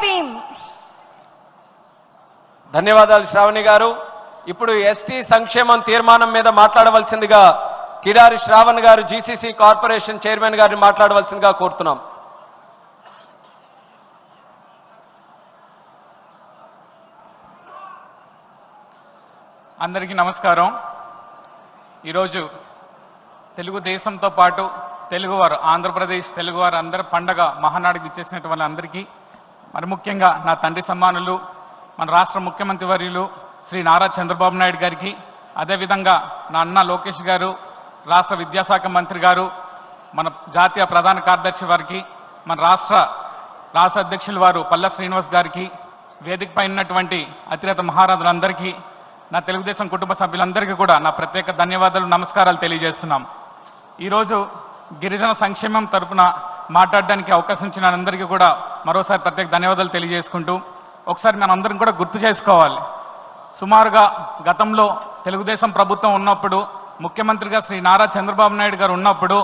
భీమ్. ధన్యవాదాలు శ్రావణి గారు. ఇప్పుడు ఎస్టీ సంక్షేమం తీర్మానం మీద మాట్లాడవలసిందిగా కిడారి శ్రావణ్ గారు జీసీసీ కార్పొరేషన్ చైర్మన్ గారిని మాట్లాడవలసిందిగా కోరుతున్నాం. అందరికీ నమస్కారం. ఈరోజు తెలుగుదేశంతో పాటు తెలుగువారు, ఆంధ్రప్రదేశ్ తెలుగువారు అందరూ పండగ మహానాడుకు ఇచ్చేసినటువంటి వాళ్ళందరికీ, మరి ముఖ్యంగా నా తండ్రి సమానులు మన రాష్ట్ర ముఖ్యమంత్రి వర్యులు శ్రీ నారా చంద్రబాబు నాయుడు గారికి, అదేవిధంగా నా అన్న లోకేష్ గారు, రాష్ట్ర విద్యాశాఖ మంత్రి గారు, మన జాతీయ ప్రధాన కార్యదర్శి వారికి, మన రాష్ట్ర అధ్యక్షులు వారు పల్ల శ్రీనివాస్ గారికి, వేదికపై ఉన్నటువంటి అతిరథ మహారాజులందరికీ, నా తెలుగుదేశం కుటుంబ సభ్యులందరికీ కూడా నా ప్రత్యేక ధన్యవాదాలు, నమస్కారాలు తెలియజేస్తున్నాం. ఈరోజు గిరిజన సంక్షేమం తరపున మాట్లాడడానికి అవకాశం ఇచ్చిన అందరికీ కూడా మరోసారి ప్రత్యేక ధన్యవాదాలు తెలియజేసుకుంటూ, ఒకసారి మనం అందరం కూడా గుర్తు చేసుకోవాలి. సుమారుగా గతంలో తెలుగుదేశం ప్రభుత్వం ఉన్నప్పుడు, ముఖ్యమంత్రిగా శ్రీ నారా చంద్రబాబు నాయుడు గారు ఉన్నప్పుడు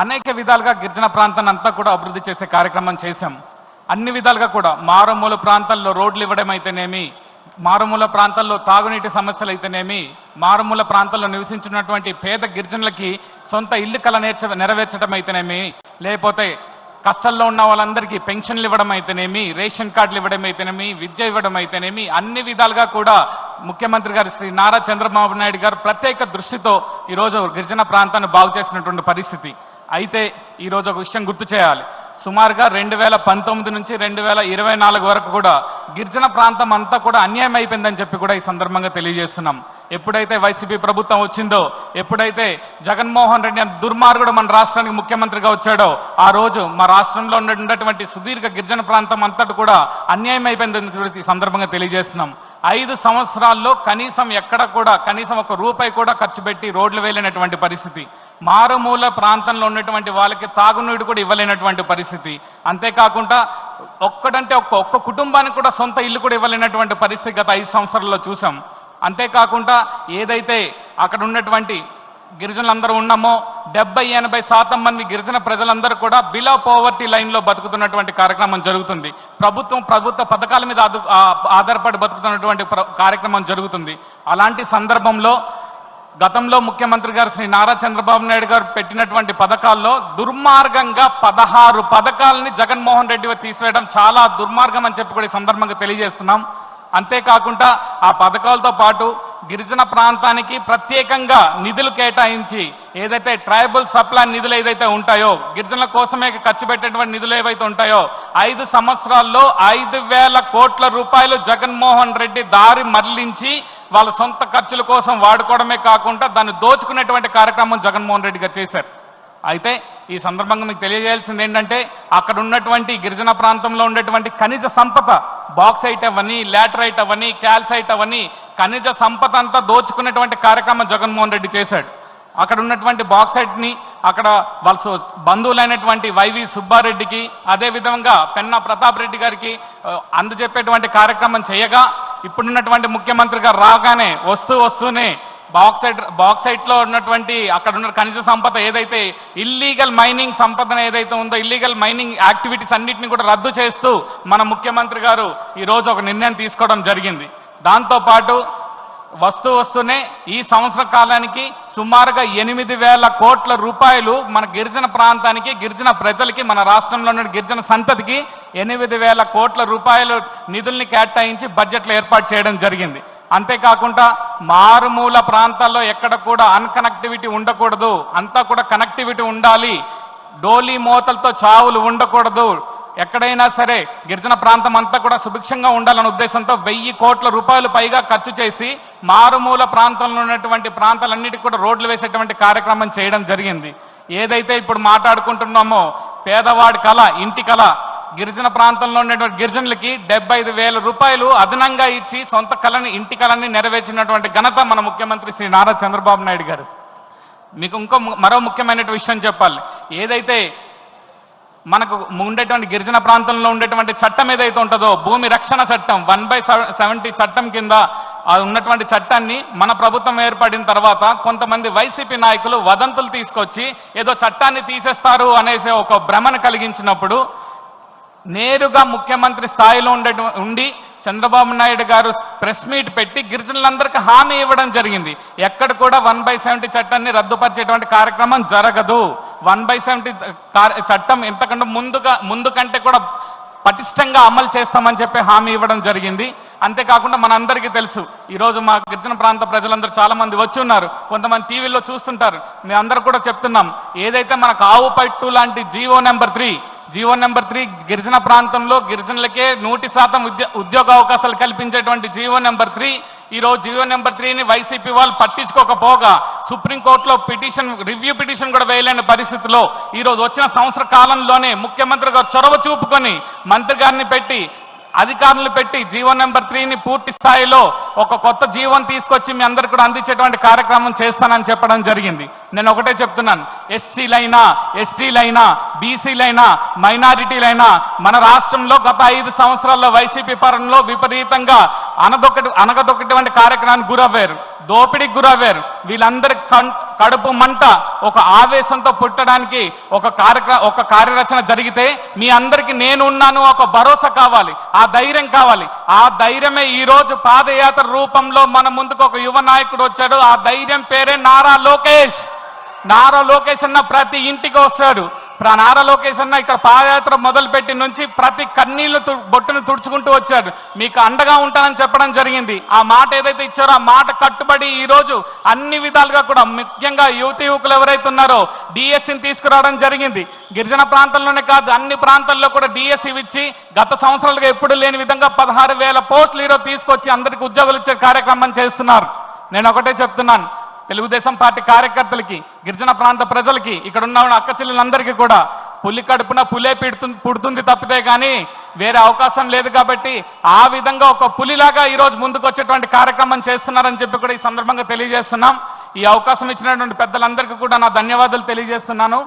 అనేక విధాలుగా గిరిజన ప్రాంతాన్ని అంతా కూడా అభివృద్ధి చేసే కార్యక్రమం చేశాం. అన్ని విధాలుగా కూడా మారుమూల ప్రాంతాల్లో రోడ్లు ఇవ్వడం అయితేనేమి, మారుమూల ప్రాంతాల్లో తాగునీటి సమస్యలు అయితేనేమి, మారుమూల ప్రాంతాల్లో నివసించినటువంటి పేద గిరిజనులకి సొంత ఇల్లు కల నెరవేర్చడం అయితేనేమి, లేకపోతే కష్టాల్లో ఉన్న వాళ్ళందరికీ పెన్షన్లు ఇవ్వడం అయితేనేమి, రేషన్ కార్డులు ఇవ్వడం అయితేనేమి, విద్య ఇవ్వడం అయితేనేమి, అన్ని విధాలుగా కూడా ముఖ్యమంత్రి గారు శ్రీ నారా చంద్రబాబు నాయుడు గారు ప్రత్యేక దృష్టితో ఈరోజు గిరిజన ప్రాంతాన్ని బాగు చేసినటువంటి పరిస్థితి. అయితే ఈరోజు ఒక విషయం గుర్తు చేయాలి. సుమారుగా 2019 నుంచి 2024 వరకు కూడా గిరిజన ప్రాంతం అంతా కూడా అన్యాయం అయిపోయిందని చెప్పి కూడా ఈ సందర్భంగా తెలియజేస్తున్నాం. ఎప్పుడైతే వైసీపీ ప్రభుత్వం వచ్చిందో, ఎప్పుడైతే జగన్మోహన్ రెడ్డి దుర్మార్గుడు మన రాష్ట్రానికి ముఖ్యమంత్రిగా వచ్చాడో, ఆ రోజు మా రాష్ట్రంలో ఉన్నటువంటి సుదీర్ఘ గిరిజన ప్రాంతం అంతటి కూడా అన్యాయం అయిపోయిందని ఈ సందర్భంగా తెలియజేస్తున్నాం. 5 సంవత్సరాల్లో కనీసం ఎక్కడ కూడా కనీసం ₹1 కూడా ఖర్చు పెట్టి రోడ్లు వేయలేనటువంటి పరిస్థితి, మారుమూల ప్రాంతంలో ఉన్నటువంటి వాళ్ళకి తాగునీడు కూడా ఇవ్వలేనటువంటి పరిస్థితి, అంతేకాకుండా ఒక్క కుటుంబానికి కూడా సొంత ఇల్లు కూడా ఇవ్వలేనటువంటి పరిస్థితి గత 5 సంవత్సరాల్లో చూసాం. అంతేకాకుండా ఏదైతే అక్కడ ఉన్నటువంటి గిరిజనులందరూ ఉన్నామో 70-80% మంది గిరిజన ప్రజలందరూ కూడా బిలో పోవర్టీ లైన్లో బతుకుతున్నటువంటి కార్యక్రమం జరుగుతుంది. ప్రభుత్వ పథకాల మీద ఆధారపడి బతుకుతున్నటువంటి కార్యక్రమం జరుగుతుంది. అలాంటి సందర్భంలో గతంలో ముఖ్యమంత్రి గారు శ్రీ నారా చంద్రబాబు నాయుడు గారు పెట్టినటువంటి పథకాల్లో దుర్మార్గంగా 16 పథకాలని జగన్మోహన్ రెడ్డి తీసివేయడం చాలా దుర్మార్గం అని చెప్పి కూడా ఈ సందర్భంగా తెలియజేస్తున్నాం. అంతేకాకుండా ఆ పథకాలతో పాటు గిరిజన ప్రాంతానికి ప్రత్యేకంగా నిధులు కేటాయించి, ఏదైతే ట్రైబల్ సప్లై నిధులు ఏదైతే ఉంటాయో, గిరిజనుల కోసమే ఖర్చు పెట్టేటువంటి నిధులు ఏవైతే ఉంటాయో, 5 సంవత్సరాల్లో 5,000 కోట్ల రూపాయలు జగన్మోహన్ రెడ్డి దారి మళ్లించి వాళ్ళ సొంత ఖర్చుల కోసం వాడుకోవడమే కాకుండా దాన్ని దోచుకునేటువంటి కార్యక్రమం జగన్మోహన్ రెడ్డి గారు చేశారు. అయితే ఈ సందర్భంగా మీకు తెలియజేయాల్సింది ఏంటంటే, అక్కడ ఉన్నటువంటి గిరిజన ప్రాంతంలో ఉండేటువంటి ఖనిజ సంపద, బాక్సైట్ అవని, లాటరైట్ అవని, క్యాల్సైట్ అవని, ఖనిజ సంపద అంతా దోచుకునేటువంటి కార్యక్రమం జగన్మోహన్ రెడ్డి చేశాడు. అక్కడ ఉన్నటువంటి బాక్సైట్ని అక్కడ వాళ్ళ బంధువులైనటువంటి వైవి సుబ్బారెడ్డికి, అదేవిధంగా పెన్నా ప్రతాప్ రెడ్డి గారికి అందజెప్పేటువంటి కార్యక్రమం చేయగా, ఇప్పుడున్నటువంటి ముఖ్యమంత్రి గారు రాగానే వస్తూనే బాక్సైట్లో ఉన్నటువంటి అక్కడ ఉన్న ఖనిజ సంపద ఏదైతే ఇల్లీగల్ మైనింగ్ సంపద ఏదైతే ఉందో, ఇల్లీగల్ మైనింగ్ యాక్టివిటీస్ అన్నింటినీ కూడా రద్దు చేస్తూ మన ముఖ్యమంత్రి గారు ఈరోజు ఒక నిర్ణయం తీసుకోవడం జరిగింది. దాంతోపాటు వస్తూనే ఈ సంవత్సర కాలానికి సుమారుగా 8,000 కోట్ల రూపాయలు మన గిరిజన ప్రాంతానికి, గిరిజన ప్రజలకి, మన రాష్ట్రంలో ఉన్న గిరిజన సంతతికి 8,000 కోట్ల రూపాయలు నిధుల్ని కేటాయించి బడ్జెట్లో ఏర్పాటు చేయడం జరిగింది. అంతేకాకుండా మారుమూల ప్రాంతాల్లో ఎక్కడ కూడా అన్కనెక్టివిటీ ఉండకూడదు, అంతా కూడా కనెక్టివిటీ ఉండాలి, డోలీ మోతలతో చావులు ఉండకూడదు, ఎక్కడైనా సరే గిరిజన ప్రాంతం అంతా కూడా సుభిక్షంగా ఉండాలనే ఉద్దేశంతో 1,000 కోట్ల రూపాయలు పైగా ఖర్చు చేసి మారుమూల ప్రాంతంలో ఉన్నటువంటి ప్రాంతాలన్నిటికీ కూడా రోడ్లు వేసేటువంటి కార్యక్రమం చేయడం జరిగింది. ఏదైతే ఇప్పుడు మాట్లాడుకుంటున్నామో పేదవాడి కళ, ఇంటి కళ, గిరిజన ప్రాంతంలో ఉన్నటువంటి గిరిజనులకి 75,000 రూపాయలు అదనంగా ఇచ్చి సొంత కళని, ఇంటి కళని నెరవేర్చినటువంటి ఘనత మన ముఖ్యమంత్రి శ్రీ నారా చంద్రబాబు నాయుడు గారు. మీకు మరో ముఖ్యమైన విషయం చెప్పాలి. ఏదైతే మనకు ఉండేటువంటి గిరిజన ప్రాంతంలో ఉండేటువంటి చట్టం ఏదైతే ఉంటుందో, భూమి రక్షణ చట్టం 1/70 చట్టం కింద ఉన్నటువంటి చట్టాన్ని మన ప్రభుత్వం ఏర్పడిన తర్వాత కొంతమంది వైసీపీ నాయకులు వదంతులు తీసుకొచ్చి ఏదో చట్టాన్ని తీసేస్తారు అనేసి ఒక భ్రమను కలిగించినప్పుడు నేరుగా ముఖ్యమంత్రి స్థాయిలో ఉండి చంద్రబాబు నాయుడు గారు ప్రెస్ మీట్ పెట్టి గిరిజనులందరికీ హామీ ఇవ్వడం జరిగింది. ఎక్కడ కూడా 1/70 చట్టాన్ని రద్దుపరిచేటువంటి కార్యక్రమం జరగదు. 1/70 చట్టం ఎంతకంటే ముందు కంటే కూడా పటిష్టంగా అమలు చేస్తామని చెప్పి హామీ ఇవ్వడం జరిగింది. అంతేకాకుండా మనందరికీ తెలుసు, ఈరోజు మా గిరిజన ప్రాంత ప్రజలందరూ చాలా మంది వచ్చి ఉన్నారు, కొంతమంది టీవీలో చూస్తుంటారు. మేము అందరూ కూడా చెప్తున్నాం, ఏదైతే మనకు ఆవు పట్టు లాంటి జీవో నెంబర్ 3 గిరిజన ప్రాంతంలో గిరిజనులకే 100% ఉద్యోగ అవకాశాలు కల్పించేటువంటి జీవో నెంబర్ 3, ఈరోజు జీవో నెంబర్ 3ని వైసీపీ వాళ్ళు పట్టించుకోకపోగా సుప్రీంకోర్టులో రివ్యూ పిటిషన్ కూడా వేయలేని పరిస్థితిలో ఈరోజు వచ్చిన సంవత్సర కాలంలోనే ముఖ్యమంత్రి గారు చొరవ చూపుకొని మంత్రి గారిని పెట్టి అధికారులు పెట్టి జీవో నెంబర్ 3ని పూర్తి స్థాయిలో ఒక కొత్త జీవోని తీసుకొచ్చి మీ అందరికి కూడా అందించేటువంటి కార్యక్రమం చేస్తానని చెప్పడం జరిగింది. నేను ఒకటే చెప్తున్నాను, ఎస్సీలైనా, ఎస్టీలైనా, బీసీలైనా, మైనారిటీలైనా మన రాష్ట్రంలో గత 5 సంవత్సరాల్లో వైసీపీ పరంలో విపరీతంగా అనగదొక్కటువంటి కార్యక్రమానికి గురవ్వారు, దోపిడీకి గురవ్వారు. వీళ్ళందరి కడుపు మంట ఒక ఆవేశంతో పుట్టడానికి ఒక కార్యరచన జరిగితే మీ అందరికీ నేను ఉన్నాను, ఒక భరోసా కావాలి, ఆ ధైర్యం కావాలి. ఆ ధైర్యమే ఈ రోజు పాదయాత్ర రూపంలో మన ముందుకు ఒక యువ నాయకుడు వచ్చాడు. ఆ ధైర్యం పేరే నారా లోకేష్. నారా లోకేష్ అన్న ప్రతి ఇంటికి వస్తాడు. నారా లోకేష్ అన్న ఇక్కడ పాదయాత్ర మొదలుపెట్టి నుంచి ప్రతి కన్నీళ్లు బొట్టును తుడుచుకుంటూ వచ్చాడు. మీకు అండగా ఉంటానని చెప్పడం జరిగింది. ఆ మాట ఏదైతే ఇచ్చారో ఆ మాట కట్టుబడి ఈ రోజు అన్ని విధాలుగా కూడా ముఖ్యంగా యువకులు ఎవరైతే ఉన్నారో డిఎస్సిని తీసుకురావడం జరిగింది. గిరిజన ప్రాంతంలోనే కాదు అన్ని ప్రాంతాల్లో కూడా డిఎస్సి ఇచ్చి గత సంవత్సరాలుగా ఎప్పుడు లేని విధంగా 16,000 పోస్టులు ఈరోజు తీసుకొచ్చి అందరికి ఉద్యోగాలు ఇచ్చే కార్యక్రమం చేస్తున్నారు. నేను ఒకటే చెప్తున్నాను, తెలుగుదేశం పార్టీ కార్యకర్తలకి, గిరిజన ప్రాంత ప్రజలకి, ఇక్కడ ఉన్న అక్క చెల్లెలందరికీ కూడా పులి కడుపున పులే పుడుతుంది తప్పితే కానీ వేరే అవకాశం లేదు. కాబట్టి ఆ విధంగా ఒక పులిలాగా ఈరోజు ముందుకు వచ్చేటువంటి కార్యక్రమం చేస్తున్నారని చెప్పి కూడా ఈ సందర్భంగా తెలియజేస్తున్నాం. ఈ అవకాశం ఇచ్చినటువంటి పెద్దలందరికీ కూడా నా ధన్యవాదాలు తెలియజేస్తున్నాను.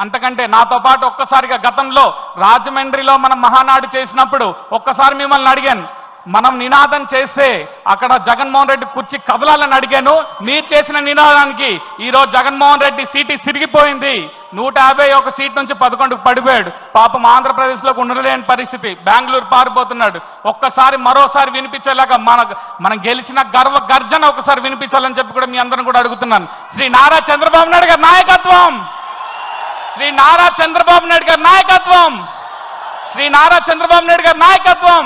అంతకంటే నాతో పాటు ఒక్కసారిగా గతంలో రాజమండ్రిలో మనం మహానాడు చేసినప్పుడు ఒక్కసారి మిమ్మల్ని అడిగాను, మనం నినాదం చేస్తే అక్కడ జగన్మోహన్ రెడ్డి కుర్చీ కదలాలని అడిగాను. మీరు చేసిన నినాదానికి ఈరోజు జగన్మోహన్ రెడ్డి సీటు సిరిగిపోయింది. 151 సీట్ నుంచి 11కు పడిపోయాడు. పాపం ఆంధ్రప్రదేశ్లోకి ఉండలేని పరిస్థితి, బెంగళూరు పారిపోతున్నాడు. ఒక్కసారి మరోసారి వినిపించేలాగా మనం గెలిచిన గర్వ గర్జన ఒకసారి వినిపించాలని చెప్పి కూడా మీ అందరం కూడా అడుగుతున్నాను. శ్రీ నారా చంద్రబాబు నాయుడు గారి నాయకత్వం, శ్రీ నారా చంద్రబాబు నాయుడు గారి నాయకత్వం, శ్రీ నారా చంద్రబాబు నాయుడు గారి నాయకత్వం,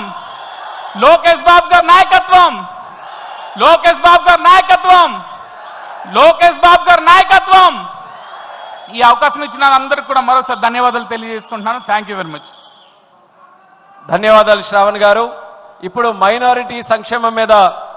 లోకేష్ బాబు గారి నాయకత్వం, లోకేష్ బాబు గారి నాయకత్వం, లోకేష్ బాబు గారి నాయకత్వం. ఈ అవకాశం ఇచ్చిన అందరికి కూడా మరోసారి ధన్యవాదాలు తెలియజేసుకుంటున్నాను. Thank you very much. ధన్యవాదాలు శ్రావణ్ గారు. ఇప్పుడు మైనారిటీ సంక్షేమం మీద